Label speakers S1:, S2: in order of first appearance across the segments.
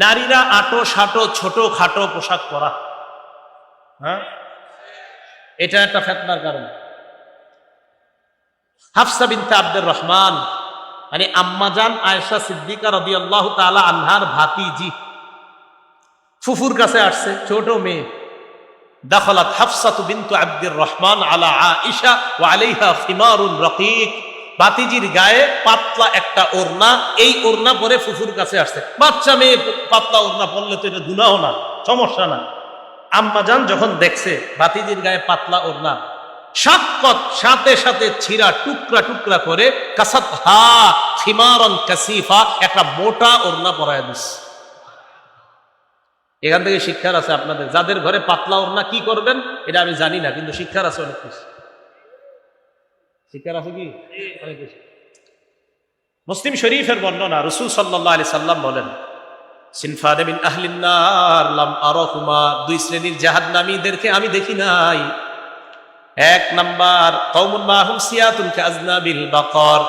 S1: নারীরা আটো সাটো ছোট খাটো পোশাক পরা, হ্যাঁ, এটা একটা ফিতনার কারণ। হাফসা বিনতে আব্দুর রহমান মানে আম্মাজান আয়েশা সিদ্দিকা রাদিয়াল্লাহু তাআলা আনহার ভাতিজি, ফুফুর কাছে আসছে, ছোট মেয়ে। দাখালাত হাফসাতু বিনতু আব্দুর রহমান আলা আয়েশা ওয়া আলাইহা খিমারুন রাকিক। ভাতিজির গায়ে পাতলা একটা ওড়না, এই ওড়না পরে ফুফুর কাছে আসছে। বাচ্চা মেয়ে পাতলা ওড়না পরলে তো এটা গুনাহ না, সমস্যা না। আম্মাজান যখন দেখছে ভাতিজির গায়ে পাতলা ওড়না, সাক্ষাৎ সাথে সাথে ছিঁড়া টুকরা টুকরা করে কাসাত হা খিমারন কাসিফা, একটা মোটা ওড়না পরায় দিস। এখান থেকে শিক্ষার আছে আপনাদের, যাদের ঘরে পাতলা ওড়না কি করবেন এটা আমি জানি না, কিন্তু শিক্ষার আছে অনেক কিছু। শিক্ষার আছে কি অনেক কিছু। মুসলিম শরীফের বর্ণনা, রাসূল সাল্লাল্লাহু আলাইহি সাল্লাম বলেন, সিনফানে মিন আহলিন নার লাম আরাহুমা, দুই শ্রেণীর জাহান্নামীদেরকে আমি দেখি নাই। এক নাম্বার কওমুন মাহুম সিয়াতুন কাযনাবিল বাকর,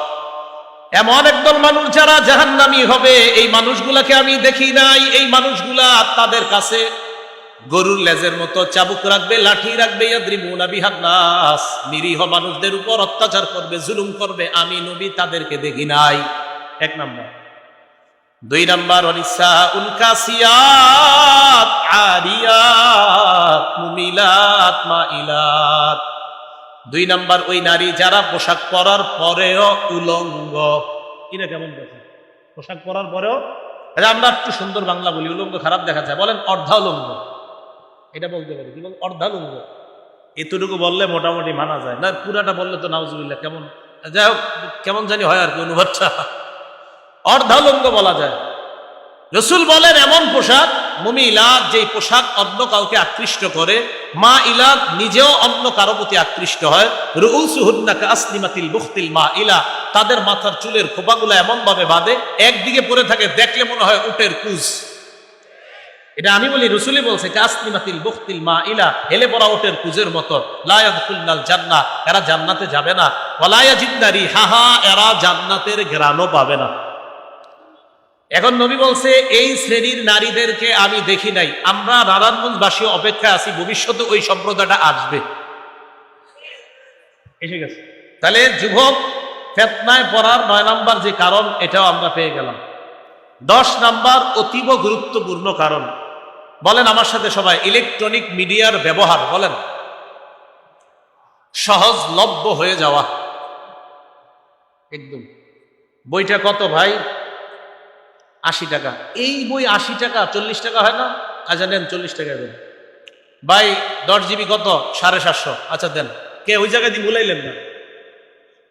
S1: এমন একদল মানুষ যারা জাহান্নামী হবে, এই মানুষগুলাকে আমি দেখি নাই। এই মানুষগুলা তাদের কাছে গরুর লেজের মতো চাবুক রাখবে, লাঠি রাখবে, ইয়াদরিবুনা বিহান নাস, নিরীহ মানুষদের উপর অত্যাচার করবে, জুলুম করবে। আমি নবী তাদেরকে দেখি নাই, এক নাম্বার। দুই নাম্বার ওয়ানিসাউন কাসিয়াত আরিয়াত মুমিলাত মাইলাত, দুই নাম্বার ওই নারী যারা পোশাক পরার পরেও উলঙ্গ। কিনা কেমন দেখেন পোশাক পরার পরেও, আমরা একটু সুন্দর বাংলা বলি, উলঙ্গ খারাপ দেখা যায়, বলেন অর্ধালঙ্গ, এটা বলতে পারি। কি বল অর্ধালঙ্গ, এতটুকু বললে মোটামুটি মানা যায় না, পুরাটা বললে তো নাউজুবিল্লাহ কেমন, যাই হোক কেমন জানি হয় আর কি অনুবাদটা। অর্ধালঙ্গ বলা যায়। রাসূল বলেন এমন পোশাক, মুমিলাত, যেই পোশাক অন্য কাউকে আকৃষ্ট করে, মা ইলাত, নিজেও অন্য কারো প্রতি আকৃষ্ট হয়। রুউসুহুন্না কাসনিমাতিল বুখতিল মা ইলা, তাদের মাথার চুলের খোপাগুলো এমন ভাবে বাঁধে, একদিকে পড়ে থাকে, দেখলে মনে হয় উটের কুজ। এটা আমি বলি, রাসূলই বলছে, কাসনিমাতিল বুখতিল মা ইলা, হেলে পড়া উটের কুজের মতো। লা ইয়াদখুলনাল জান্নাহ, এরা জান্নাতে যাবে না। ওয়ালা ইয়াজিদনা রিহাহা, এরা জান্নাতের ঘ্রাণও পাবে না। এখন নবী বলছে এই শ্রেণীর নারীদেরকে আমি দেখি নাই। আমরা নারায়ণগঞ্জবাসী অপেক্ষায় আছি, ভবিষ্যতে ওই সম্প্রদায়টা আসবে, এসে গেছে। তাহলে যুবক ফিতনায় পড়ার 9 নাম্বার যে কারণ, এটাও আমরা পেয়ে গেলাম। 10 নাম্বার অতীব গুরুত্বপূর্ণ কারণ, বলেন আমার সাথে সবাই, ইলেকট্রনিক মিডিয়ার ব্যবহার। বলেন সহজলভ্য হয়ে যাওয়া। একদম বইটা কত ভাই? 80 টাকা। এই বই 80 টাকা, 40 টাকা হয় না? আচ্ছা দেন 40 টাকা দেন ভাই। 10 GB কত? 750। আচ্ছা দেন। কে ওই জায়গায় দিয়ে ভুলাইলেন না?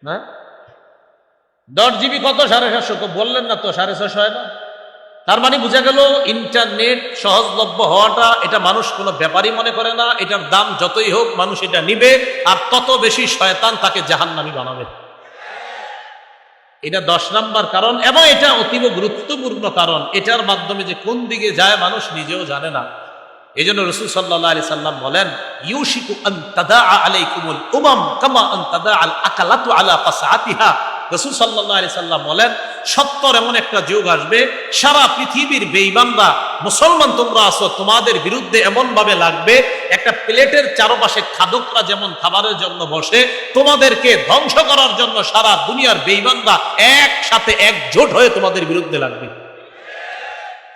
S1: না 10 GB কত? 750। তো বললেন না তো 650 হয় না? তার মানে বোঝা গেল ইন্টারনেট সহজলভ্য হওয়াটা, এটা মানুষ কোনো ব্যাপারই মনে করে না। এটার দাম যতই হোক মানুষ এটা নিবে, আর তত বেশি শয়তান তাকে জাহান্নামী বানাবে। এটা 10 নাম্বার কারণ, এবং এটা অতীব গুরুত্বপূর্ণ কারণ। এটার মাধ্যমে যে কোন দিকে যায় মানুষ নিজেও জানে না। এই জন্য রাসূল সাল্লাল্লাহু আলাইহি সাল্লাম বলেন, ইউশিকু আন তাদাআ আলাইকুমুল উমাম কামা আন তাদাআল আকালাতু আলা কাসাতিহা। রাসূল সাল্লাল্লাহু আলাইহি সাল্লাম বলেন, সত্তর এমন একটা যুগ আসবে, সারা পৃথিবীর বেঈমানরা, মুসলমান তোমরা আছো, তোমাদের বিরুদ্ধে এমন ভাবে লাগবে, একটা প্লেটের চারপাশে খাদকরা যেমন খাবারের জন্য বসে, তোমাদেরকে ধ্বংস করার জন্য সারা দুনিয়ার বেঈমানরা একসাথে একজোট হয়ে তোমাদের বিরুদ্ধে লাগবে।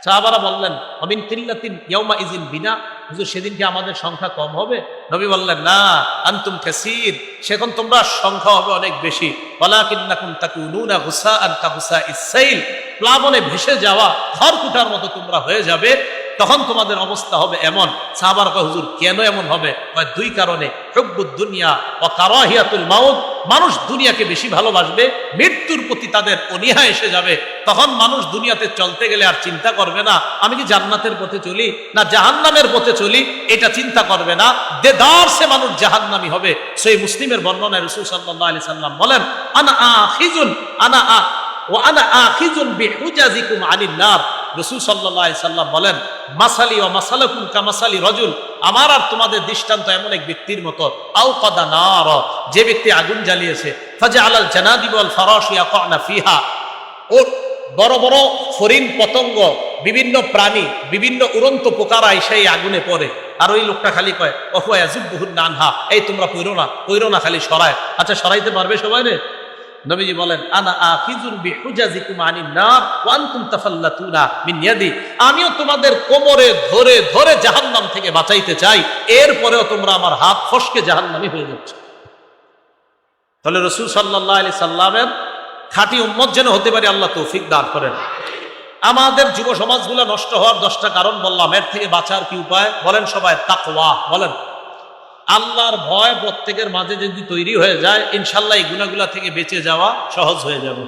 S1: সাহাবারা বললেন, আমিন কিল্লাতিন ইয়াউমা ইযিন বিনা, হুজুর সেদিন কি আমাদের সংখ্যা কম হবে? নবী বললেন, না, আনতুম কাসীর, সেখন তোমরা সংখ্যা হবে অনেক বেশি। ওয়ালাকিন্নাকুম তাকুনুনা গুসাআন কাগুসাইস সাইল, প্লাবনে ভেসে যাওয়া খড়কুটার মতো তোমরা হয়ে যাবে। তখন তোমাদের অবস্থা হবে এমন। সাহাবারা কয়, হুজুর কেন এমন হবে? কয়, দুই কারণে, হুব্বুদ দুনিয়া ওয়া কারাহিয়াতুল মাউত, মানুষ দুনিয়াকে বেশি ভালোবাসবে, মৃত্যুর প্রতি তাদের অনীহা এসে যাবে। তখন মানুষ দুনিয়াতে চলতে গেলে আর চিন্তা করবে না আমি কি জান্নাতের পথে চলি না জাহান্নামের পথে চলি, এটা চিন্তা করবে না। দেদারসে মানুষ জাহান্নামী হবে। সহিহ মুসলিমের বর্ণনায় রাসূল সাল্লাল্লাহু আলাইহি সাল্লাম বলেন, আনা আখিজুন বিহুজাজিকুম আনিন নার। রাসূল সাল্লাল্লাহু আলাইহি সাল্লাম বলেন, মাসালি ওয়া মাসালাকুম কামাসালি রাজুল, আমার আর তোমাদের দৃষ্টান্ত এমন এক ব্যক্তির মতো, আও কাদা নার, যে ব্যক্তি আগুন জ্বালিয়েছে, ফাজআলাল জানাদিব ওয়াল ফারাশ ইয়াকানা ফিহা, ও বড় বড় ফরিং পতঙ্গ বিভিন্ন প্রাণী, বিভিন্ন উড়ন্ত পোকারা এসে এই আগুনে পড়ে, আর ওই লোকটা খালি কয় অহুয়াজুবহুন নানহা, এই তোমরা পইরো না, খালি সরায়। আচ্ছা সরাইতে পারবে সবাই রে? নবীজি বলেন আনা আখিজুন বিহুজাজিকুম আনিন নার ওয়া আনতুম তাফাল্লাতুনা মিন ইয়াদি, আমিও তোমাদের কোমরে ধরে ধরে জাহান্নাম থেকে বাঁচাইতে চাই, এরপরেও তোমরা আমার হাত ফসকে জাহান্নামী হয়ে যাচ্ছ। তাহলে রাসূল সাল্লাল্লাহু আলাইহি সাল্লামের খাঁটি উম্মত যেন হতে পারে, আল্লাহ তৌফিক দান করেন। আমাদের যুব সমাজগুলো নষ্ট হওয়ার 10টা কারণ বললাম, এর থেকে বাঁচার কি উপায় বলেন সবাই? তাকওয়া। বলেন আল্লাহর ভয় প্রত্যেকের মাঝে যদি তৈরি হয়ে যায়, ইনশাল্লাহ এই গুনাহগুলা থেকে বেঁচে যাওয়া সহজ হয়ে যাবে।